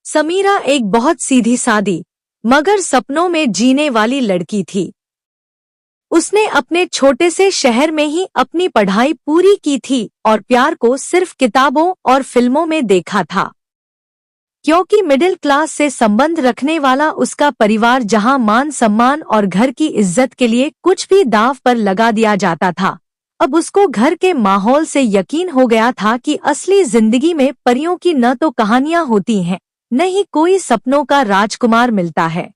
समीरा एक बहुत सीधी सादी मगर सपनों में जीने वाली लड़की थी। उसने अपने छोटे से शहर में ही अपनी पढ़ाई पूरी की थी और प्यार को सिर्फ किताबों और फिल्मों में देखा था। क्योंकि मिडिल क्लास से संबंध रखने वाला उसका परिवार जहां मान सम्मान और घर की इज्जत के लिए कुछ भी दांव पर लगा दिया जाता था, अब उसको घर के माहौल से यकीन हो गया था कि असली जिंदगी में परियों की न तो कहानियां होती हैं, न ही कोई सपनों का राजकुमार मिलता है।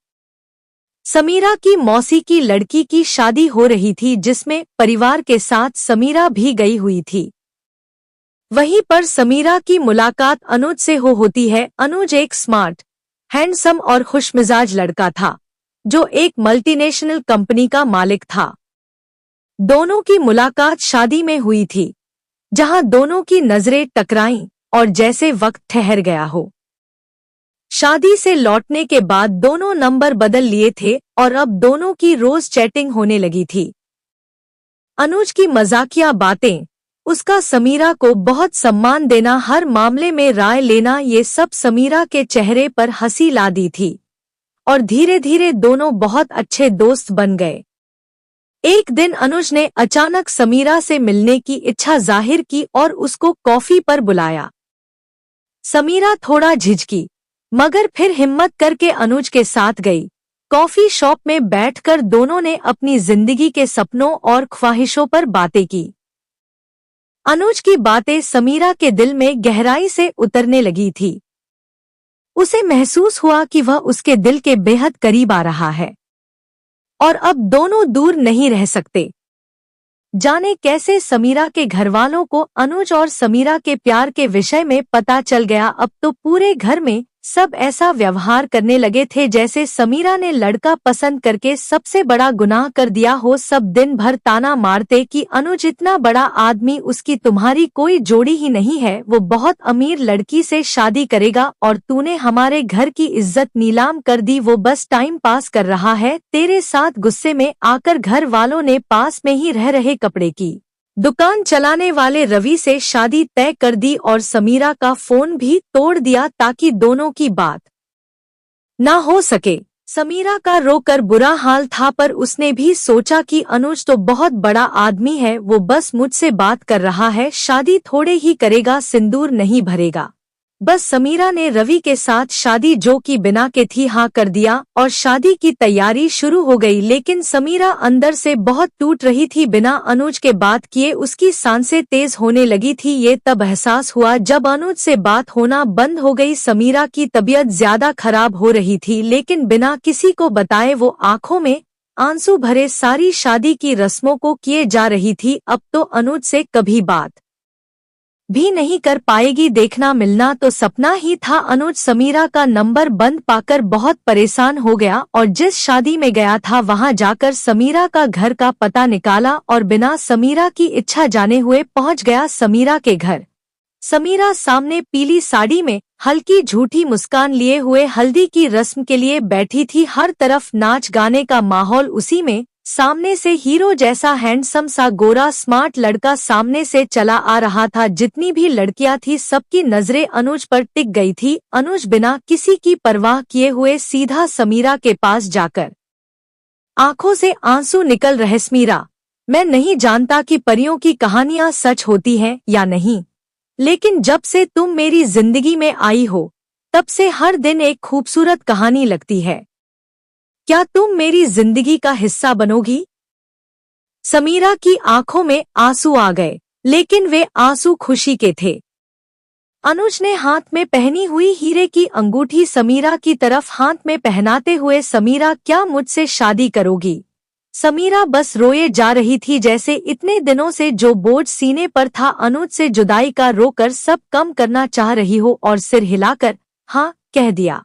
समीरा की मौसी की लड़की की शादी हो रही थी जिसमें परिवार के साथ समीरा भी गई हुई थी। वहीं पर समीरा की मुलाकात अनुज से होती है। अनुज एक स्मार्ट, हैंडसम और खुशमिजाज लड़का था जो एक मल्टीनेशनल कंपनी का मालिक था। दोनों की मुलाकात शादी में हुई थी जहां दोनों की नजरें टकराईं और जैसे वक्त ठहर गया हो। शादी से लौटने के बाद दोनों नंबर बदल लिए थे और अब दोनों की रोज चैटिंग होने लगी थी। अनुज की मजाकिया बातें, उसका समीरा को बहुत सम्मान देना, हर मामले में राय लेना, ये सब समीरा के चेहरे पर हंसी ला दी थी और धीरे धीरे दोनों बहुत अच्छे दोस्त बन गए। एक दिन अनुज ने अचानक समीरा से मिलने की इच्छा जाहिर की और उसको कॉफी पर बुलाया। समीरा थोड़ा झिझकी मगर फिर हिम्मत करके अनुज के साथ गई। कॉफी शॉप में बैठकर दोनों ने अपनी जिंदगी के सपनों और ख्वाहिशों पर बातें की। अनुज की बातें समीरा के दिल में गहराई से उतरने लगी थी। उसे महसूस हुआ कि वह उसके दिल के बेहद करीब आ रहा है और अब दोनों दूर नहीं रह सकते। जाने कैसे समीरा के घरवालों को अनुज और समीरा के प्यार के विषय में पता चल गया। अब तो पूरे घर में सब ऐसा व्यवहार करने लगे थे जैसे समीरा ने लड़का पसंद करके सबसे बड़ा गुनाह कर दिया हो। सब दिन भर ताना मारते कि अनुज इतना बड़ा आदमी, उसकी तुम्हारी कोई जोड़ी ही नहीं है, वो बहुत अमीर लड़की से शादी करेगा और तूने हमारे घर की इज्जत नीलाम कर दी, वो बस टाइम पास कर रहा है तेरे साथ। गुस्से में आकर घर वालों ने पास में ही रह रहे कपड़े की दुकान चलाने वाले रवि से शादी तय कर दी और समीरा का फोन भी तोड़ दिया ताकि दोनों की बात ना हो सके। समीरा का रोकर बुरा हाल था पर उसने भी सोचा कि अनुज तो बहुत बड़ा आदमी है, वो बस मुझसे बात कर रहा है, शादी थोड़े ही करेगा, सिंदूर नहीं भरेगा। बस समीरा ने रवि के साथ शादी जो कि बिना के थी हाँ कर दिया और शादी की तैयारी शुरू हो गई। लेकिन समीरा अंदर से बहुत टूट रही थी। बिना अनुज के बात किए उसकी सांसें तेज होने लगी थी। ये तब एहसास हुआ जब अनुज से बात होना बंद हो गई। समीरा की तबीयत ज्यादा खराब हो रही थी लेकिन बिना किसी को बताए वो आंखों में आंसू भरे सारी शादी की रस्मों को किए जा रही थी। अब तो अनुज से कभी बात भी नहीं कर पाएगी, देखना मिलना तो सपना ही था। अनुज समीरा का नंबर बंद पाकर बहुत परेशान हो गया और जिस शादी में गया था वहां जाकर समीरा का घर का पता निकाला और बिना समीरा की इच्छा जाने हुए पहुंच गया समीरा के घर। समीरा सामने पीली साड़ी में हल्की झूठी मुस्कान लिए हुए हल्दी की रस्म के लिए बैठी थी। हर तरफ नाच गाने का माहौल, उसी में सामने से हीरो जैसा हैंडसम सा गोरा स्मार्ट लड़का सामने से चला आ रहा था। जितनी भी लड़कियां थी सबकी नजरें अनुज पर टिक गई थी। अनुज बिना किसी की परवाह किए हुए सीधा समीरा के पास जाकर आंखों से आंसू निकल रहे, समीरा, मैं नहीं जानता कि परियों की कहानियां सच होती हैं या नहीं, लेकिन जब से तुम मेरी जिंदगी में आई हो तब से हर दिन एक खूबसूरत कहानी लगती है। क्या तुम मेरी जिंदगी का हिस्सा बनोगी? समीरा की आंखों में आंसू आ गए लेकिन वे आंसू खुशी के थे। अनुज ने हाथ में पहनी हुई हीरे की अंगूठी समीरा की तरफ हाथ में पहनाते हुए, समीरा क्या मुझसे शादी करोगी? समीरा बस रोए जा रही थी जैसे इतने दिनों से जो बोझ सीने पर था अनुज से जुदाई का रोकर सब कम करना चाह रही हो और सिर हिलाकर हाँ कह दिया।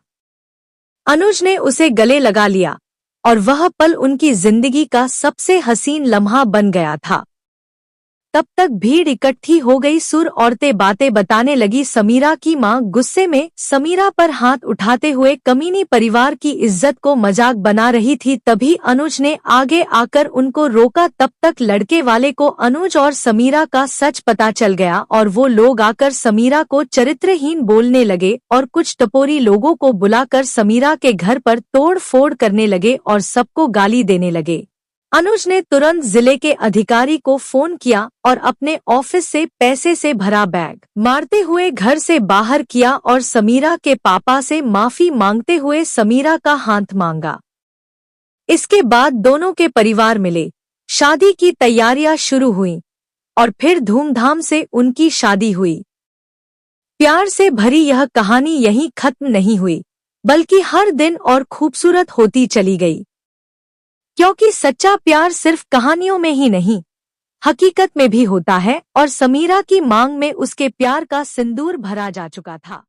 अनुज ने उसे गले लगा लिया और वह पल उनकी जिंदगी का सबसे हसीन लम्हा बन गया था। तब तक भीड़ इकट्ठी हो गई। सुर औरतें बातें बताने लगी। समीरा की माँ गुस्से में समीरा पर हाथ उठाते हुए कमीनी परिवार की इज्जत को मजाक बना रही थी। तभी अनुज ने आगे आकर उनको रोका। तब तक लड़के वाले को अनुज और समीरा का सच पता चल गया और वो लोग आकर समीरा को चरित्रहीन बोलने लगे और कुछ टपोरी लोगों को बुलाकर समीरा के घर पर तोड़ फोड़ करने लगे और सबको गाली देने लगे। अनुज ने तुरंत जिले के अधिकारी को फोन किया और अपने ऑफिस से पैसे से भरा बैग मारते हुए घर से बाहर किया और समीरा के पापा से माफी मांगते हुए समीरा का हाथ मांगा। इसके बाद दोनों के परिवार मिले, शादी की तैयारियां शुरू हुईं और फिर धूमधाम से उनकी शादी हुई। प्यार से भरी यह कहानी यहीं खत्म नहीं हुई, बल्कि हर दिन और खूबसूरत होती चली गई, क्योंकि सच्चा प्यार सिर्फ कहानियों में ही नहीं, हकीकत में भी होता है और समीरा की मांग में उसके प्यार का सिंदूर भरा जा चुका था।